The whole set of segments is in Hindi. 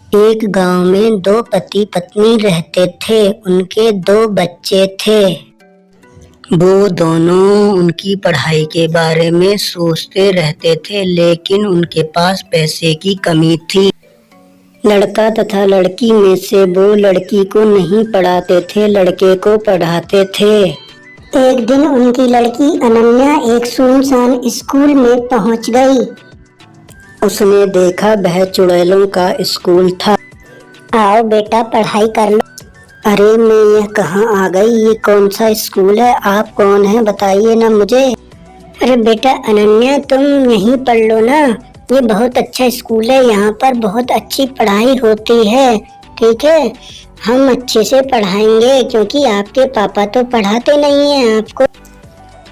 एक गांव में दो पति पत्नी रहते थे। उनके दो बच्चे थे। वो दोनों उनकी पढ़ाई के बारे में सोचते रहते थे, लेकिन उनके पास पैसे की कमी थी। लड़का तथा लड़की में से वो लड़की को नहीं पढ़ाते थे, लड़के को पढ़ाते थे। एक दिन उनकी लड़की अनन्या एक सुनसान स्कूल में पहुंच गई। उसने देखा वह चुड़ैलों का स्कूल था। आओ बेटा, पढ़ाई कर लो। अरे मैं ये कहाँ आ गई? ये कौन सा स्कूल है? आप कौन हैं? बताइए ना मुझे। अरे बेटा अनन्या, तुम यहीं पढ़ लो ना। ये बहुत अच्छा स्कूल है, यहाँ पर बहुत अच्छी पढ़ाई होती है। ठीक है, हम अच्छे से पढ़ाएंगे, क्योंकि आपके पापा तो पढ़ाते नहीं हैं आपको।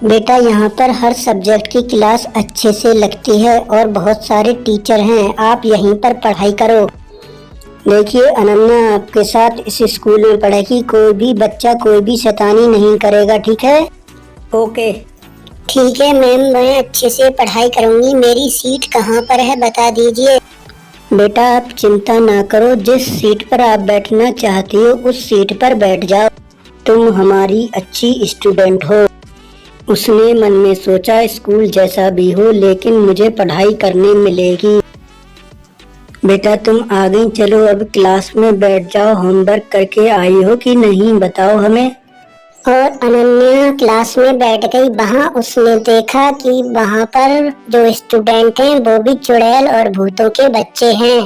बेटा यहाँ पर हर सब्जेक्ट की क्लास अच्छे से लगती है और बहुत सारे टीचर हैं। आप यहीं पर पढ़ाई करो। देखिए अनन्या, आपके साथ इस स्कूल में पढ़ेगी, कोई भी बच्चा कोई भी शैतानी नहीं करेगा, ठीक है? ओके ठीक है मैम, मैं अच्छे से पढ़ाई करूंगी। मेरी सीट कहाँ पर है बता दीजिए। बेटा आप चिंता ना करो, जिस सीट पर आप बैठना चाहती हो उस सीट पर बैठ जाओ। तुम हमारी अच्छी स्टूडेंट हो। उसने मन में सोचा, स्कूल जैसा भी हो लेकिन मुझे पढ़ाई करने मिलेगी। बेटा तुम आ गई, चलो अब क्लास में बैठ जाओ। होमवर्क करके आई हो कि नहीं बताओ हमें। और अनन्या क्लास में बैठ गई। वहाँ उसने देखा कि वहाँ पर जो स्टूडेंट हैं वो भी चुड़ैल और भूतों के बच्चे हैं।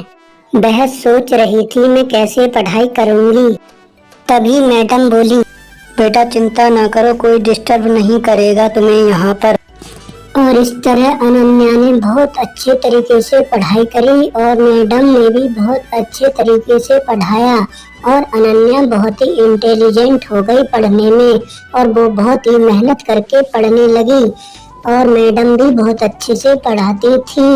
वह सोच रही थी मैं कैसे पढ़ाई करूँगी। तभी मैडम बोली, बेटा चिंता ना करो, कोई डिस्टर्ब नहीं करेगा तुम्हें यहाँ पर। और इस तरह अनन्या ने बहुत अच्छे तरीके से पढ़ाई करी और मैडम ने भी बहुत अच्छे तरीके से पढ़ाया और अनन्या बहुत ही इंटेलिजेंट हो गई पढ़ने में और वो बहुत ही मेहनत करके पढ़ने लगी और मैडम भी बहुत अच्छे से पढ़ाती थी।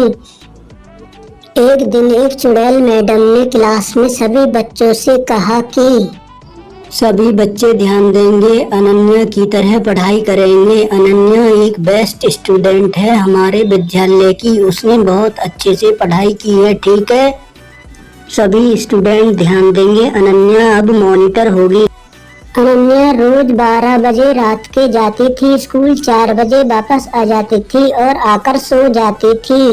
एक दिन एक चुड़ैल मैडम ने क्लास में सभी बच्चों से कहा कि सभी बच्चे ध्यान देंगे, अनन्या की तरह पढ़ाई करेंगे। अनन्या एक बेस्ट स्टूडेंट है हमारे विद्यालय की, उसने बहुत अच्छे से पढ़ाई की है, ठीक है? सभी स्टूडेंट ध्यान देंगे, अनन्या अब मॉनिटर होगी। अनन्या रोज 12 बजे रात के जाती थी स्कूल, 4 बजे वापस आ जाती थी और आकर सो जाती थी।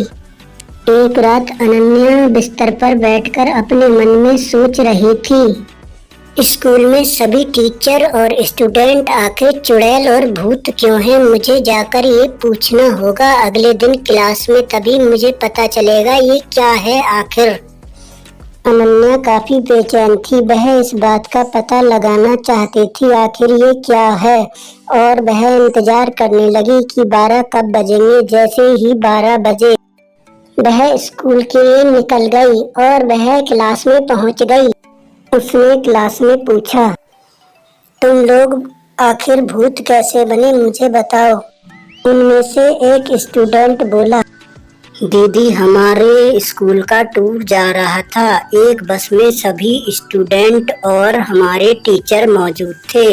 एक रात अनन्या बिस्तर पर बैठकर अपने मन में सोच रही थी, स्कूल में सभी टीचर और स्टूडेंट आखिर चुड़ैल और भूत क्यों हैं? मुझे जाकर ये पूछना होगा अगले दिन क्लास में, तभी मुझे पता चलेगा ये क्या है आखिर। अनन्या काफी बेचैन थी, वह इस बात का पता लगाना चाहती थी आखिर ये क्या है और वह इंतजार करने लगी कि 12 कब बजेंगे। जैसे ही 12 बजे वह स्कूल के लिए निकल गई और वह क्लास में पहुंच गई। उसने क्लास में पूछा, तुम लोग आखिर भूत कैसे बने मुझे बताओ। उनमें से एक स्टूडेंट बोला, दीदी हमारे स्कूल का टूर जा रहा था, एक बस में सभी स्टूडेंट और हमारे टीचर मौजूद थे।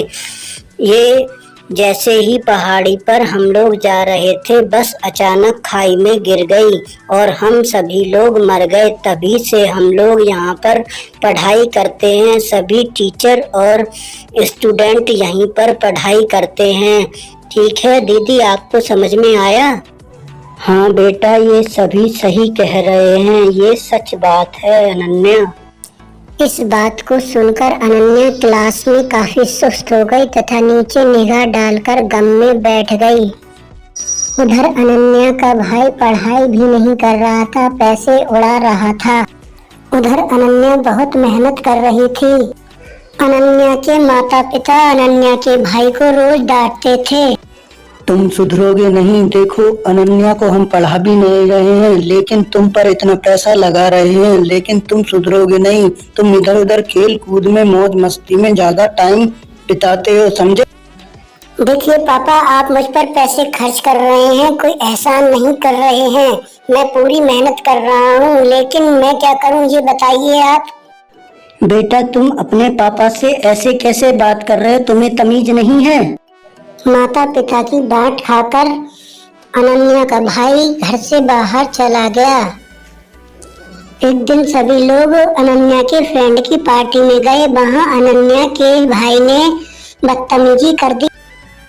ये जैसे ही पहाड़ी पर हम लोग जा रहे थे, बस अचानक खाई में गिर गई और हम सभी लोग मर गए। तभी से हम लोग यहाँ पर पढ़ाई करते हैं, सभी टीचर और स्टूडेंट यहीं पर पढ़ाई करते हैं। ठीक है दीदी, आपको समझ में आया? हाँ बेटा, ये सभी सही कह रहे हैं, ये सच बात है अनन्या। इस बात को सुनकर अनन्या क्लास में काफी सुस्त हो गई तथा नीचे निगाह डालकर गम में बैठ गई। उधर अनन्या का भाई पढ़ाई भी नहीं कर रहा था, पैसे उड़ा रहा था। उधर अनन्या बहुत मेहनत कर रही थी। अनन्या के माता पिता अनन्या के भाई को रोज डांटते थे, तुम सुधरोगे नहीं, देखो अनन्या को हम पढ़ा भी नहीं रहे हैं लेकिन तुम पर इतना पैसा लगा रहे हैं, लेकिन तुम सुधरोगे नहीं। तुम इधर उधर खेल कूद में मौज मस्ती में ज्यादा टाइम बिताते हो, समझे? देखिए पापा, आप मुझ पर पैसे खर्च कर रहे हैं, कोई एहसान नहीं कर रहे हैं। मैं पूरी मेहनत कर रहा हूँ, लेकिन मैं क्या करूँ ये बताइए आप। बेटा तुम अपने पापा से ऐसे कैसे बात कर रहे हो? तुम्हें तमीज नहीं है? माता पिता की डांट खाकर अनन्या का भाई घर से बाहर चला गया। एक दिन सभी लोग अनन्या के फ्रेंड की पार्टी में गए। वहाँ अनन्या के भाई ने बदतमीजी कर दी।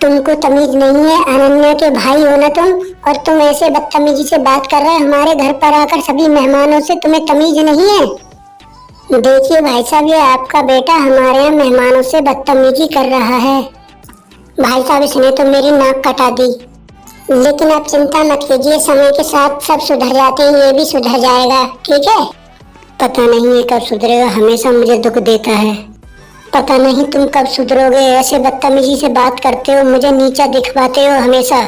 तुमको तमीज नहीं है? अनन्या के भाई हो ना तुम, और तुम ऐसे बदतमीजी से बात कर रहे हो हमारे घर पर आकर सभी मेहमानों से। तुम्हें तमीज नहीं है? देखिए भाई साहब, ये आपका बेटा हमारे यहाँ मेहमानों से बदतमीजी कर रहा है। भाई साहब, इसने तो मेरी नाक कटा दी। लेकिन आप चिंता मत कीजिए, समय के साथ सब सुधर जाते हैं, ये भी सुधर जाएगा, ठीक है? पता नहीं ये कब सुधरेगा, हमेशा मुझे दुख देता है। पता नहीं तुम कब सुधरोगे, ऐसे बदतमीजी से बात करते हो, मुझे नीचा दिखवाते हो हमेशा।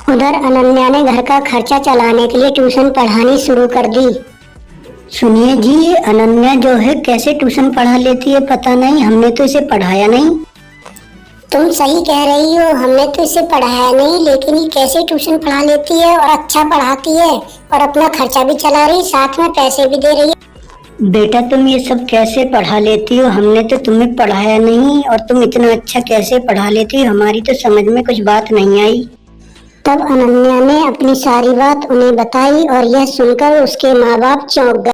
उधर अनन्या ने घर का खर्चा चलाने के लिए ट्यूशन पढ़ानी शुरू कर दी। सुनिए जी, अनन्या जो है कैसे ट्यूशन पढ़ा लेती है पता नहीं, हमने तो इसे पढ़ाया नहीं। तुम सही कह रही हो, हमने तो इसे पढ़ाया नहीं, लेकिन ये कैसे ट्यूशन पढ़ा लेती है और अच्छा पढ़ाती है और अपना खर्चा भी चला रही, साथ में पैसे भी दे रही है। बेटा तुम ये सब कैसे पढ़ा लेती हो? हमने तो तुम्हें पढ़ाया नहीं और तुम इतना अच्छा कैसे पढ़ा लेती हो? हमारी तो समझ में कुछ बात नहीं आई। तब अनन्या ने अपनी सारी बात उन्हें बताई और यह सुनकर उसके माँ बाप चौंक गए।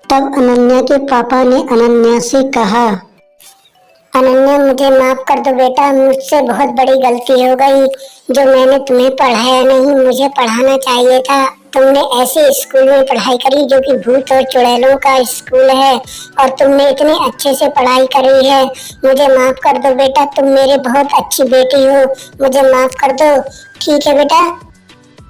तब अनन्या के पापा ने अनन्या से कहा, अनन्या मुझे माफ कर दो बेटा, मुझसे बहुत बड़ी गलती हो गई जो मैंने तुम्हें पढ़ाया नहीं, मुझे पढ़ाना चाहिए था। तुमने ऐसे स्कूल में पढ़ाई करी जो कि भूत और चुड़ैलों का स्कूल है, और तुमने इतने अच्छे से पढ़ाई करी है। मुझे माफ कर दो बेटा, तुम मेरी बहुत अच्छी बेटी हो, मुझे माफ कर दो, ठीक है बेटा?